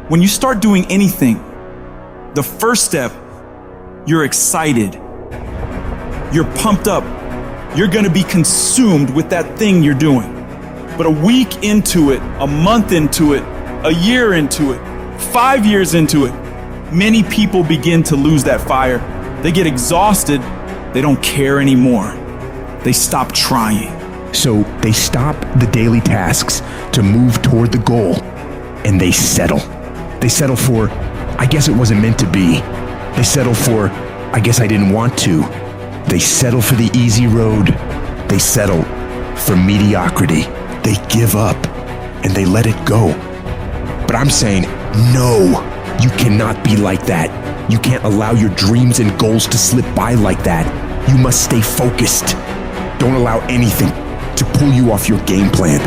When you start doing anything, the first step, you're excited. You're pumped up. You're gonna be consumed with that thing you're doing. But a week into it, a month into it, a year into it, 5 years into it, many people begin to lose that fire. They get exhausted. They don't care anymore. They stop trying. So they stop the daily tasks to move toward the goal, and they settle. They settle for, I guess it wasn't meant to be. They settle for, I guess I didn't want to. They settle for the easy road. They settle for mediocrity. They give up and they let it go. But I'm saying, no, you cannot be like that. You can't allow your dreams and goals to slip by like that. You must stay focused. Don't allow anything to pull you off your game plan.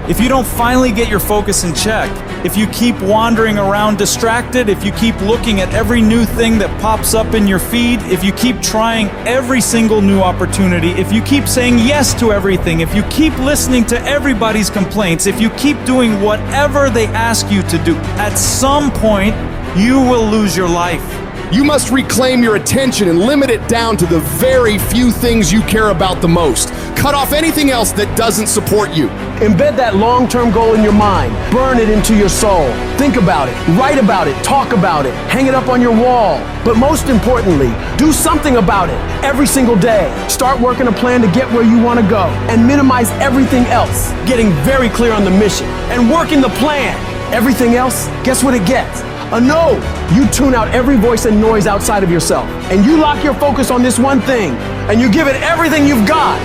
If you don't finally get your focus in check, if you keep wandering around distracted, if you keep looking at every new thing that pops up in your feed, if you keep trying every single new opportunity, if you keep saying yes to everything, if you keep listening to everybody's complaints, if you keep doing whatever they ask you to do, at some point, you will lose your life. You must reclaim your attention and limit it down to the very few things you care about the most. Cut off anything else that doesn't support you. Embed that long-term goal in your mind. Burn it into your soul. Think about it, write about it, talk about it, hang it up on your wall. But most importantly, do something about it every single day. Start working a plan to get where you want to go and minimize everything else. Getting very clear on the mission and working the plan. Everything else, guess what it gets? A no. You tune out every voice and noise outside of yourself, and you lock your focus on this one thing, and you give it everything you've got.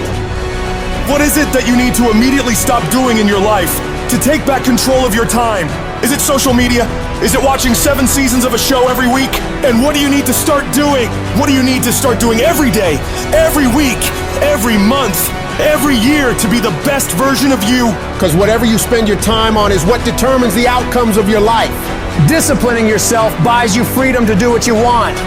What is it that you need to immediately stop doing in your life to take back control of your time? Is it social media? Is it watching 7 seasons of a show every week? And what do you need to start doing? What do you need to start doing every day, every week, every month, every year to be the best version of you? Because whatever you spend your time on is what determines the outcomes of your life. Disciplining yourself buys you freedom to do what you want.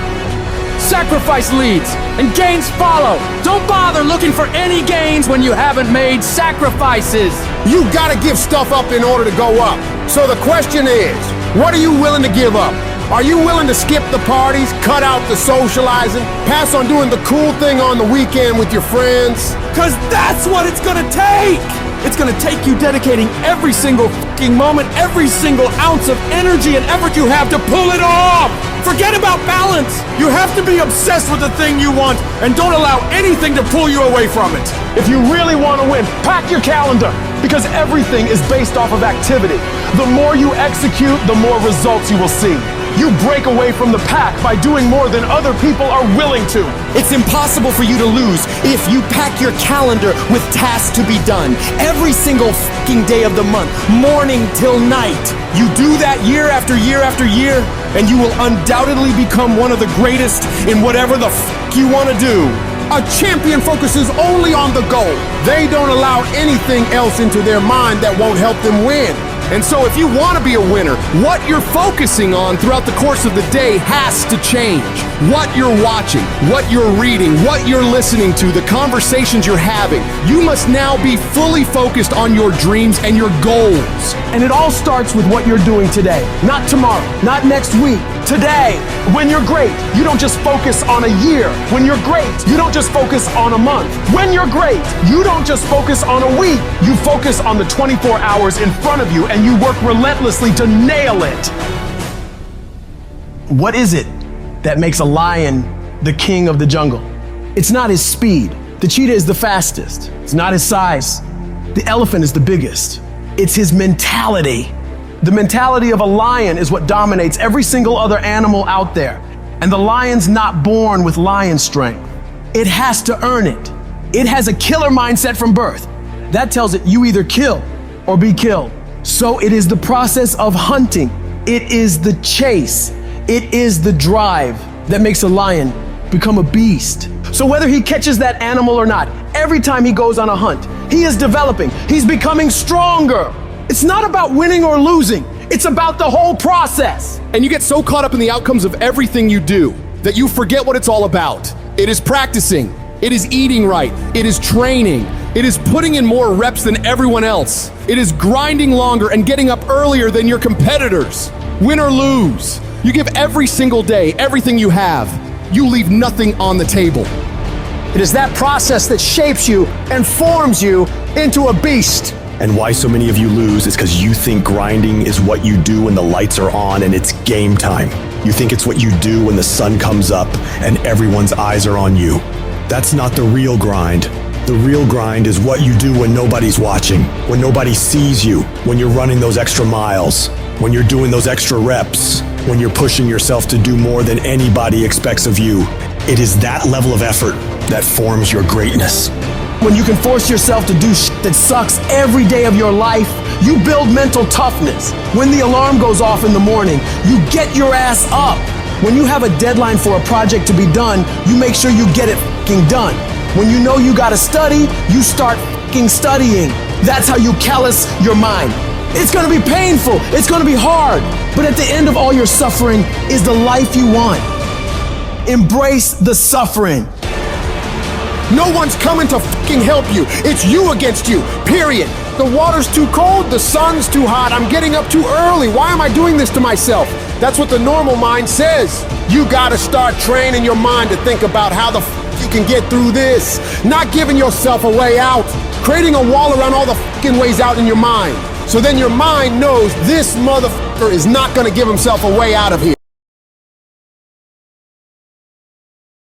Sacrifice leads and gains follow. Don't bother looking for any gains when you haven't made sacrifices. You gotta give stuff up in order to go up. So the question is, what are you willing to give up? Are you willing to skip the parties, cut out the socializing, pass on doing the cool thing on the weekend with your friends? Because that's what it's gonna take. It's gonna take you dedicating every single fucking moment, every single ounce of energy and effort you have to pull it off. Forget about balance. You have to be obsessed with the thing you want and don't allow anything to pull you away from it. If you really want to win, pack your calendar, because everything is based off of activity. The more you execute, the more results you will see. You break away from the pack by doing more than other people are willing to. It's impossible for you to lose if you pack your calendar with tasks to be done every single fucking day of the month, morning till night. You do that year after year after year, and you will undoubtedly become one of the greatest in whatever the fuck you want to do. A champion focuses only on the goal. They don't allow anything else into their mind that won't help them win. And so if you want to be a winner, what you're focusing on throughout the course of the day has to change. What you're watching, what you're reading, what you're listening to, the conversations you're having. You must now be fully focused on your dreams and your goals. And it all starts with what you're doing today. Not tomorrow, not next week. Today. When you're great, you don't just focus on a year. When you're great, you don't just focus on a month. When you're great, you don't just focus on a week. You focus on the 24 hours in front of you, and you work relentlessly to nail it. What is it that makes a lion the king of the jungle? It's not his speed. The cheetah is the fastest. It's not his size. The elephant is the biggest. It's his mentality. The mentality of a lion is what dominates every single other animal out there. And the lion's not born with lion strength. It has to earn it. It has a killer mindset from birth. That tells it you either kill or be killed. So it is the process of hunting. It is the chase. It is the drive that makes a lion become a beast. So whether he catches that animal or not, every time he goes on a hunt, he is developing. He's becoming stronger. It's not about winning or losing. It's about the whole process. And you get so caught up in the outcomes of everything you do that you forget what it's all about. It is practicing. It is eating right. It is training. It is putting in more reps than everyone else. It is grinding longer and getting up earlier than your competitors. Win or lose, you give every single day everything you have. You leave nothing on the table. It is that process that shapes you and forms you into a beast. And why so many of you lose is because you think grinding is what you do when the lights are on and it's game time. You think it's what you do when the sun comes up and everyone's eyes are on you. That's not the real grind. The real grind is what you do when nobody's watching, when nobody sees you, when you're running those extra miles, when you're doing those extra reps, when you're pushing yourself to do more than anybody expects of you. It is that level of effort that forms your greatness. When you can force yourself to do shit that sucks every day of your life, you build mental toughness. When the alarm goes off in the morning, you get your ass up. When you have a deadline for a project to be done, you make sure you get it fucking done. When you know you gotta study, you start fucking studying. That's how you callous your mind. It's gonna be painful, it's gonna be hard, but at the end of all your suffering is the life you want. Embrace the suffering. No one's coming to fucking help you. It's you against you, period. The water's too cold, the sun's too hot, I'm getting up too early. Why am I doing this to myself? That's what the normal mind says. You gotta start training your mind to think about how the you can get through this. Not giving yourself a way out. Creating a wall around all the fucking ways out in your mind. So then your mind knows this motherfucker is not gonna give himself a way out of here.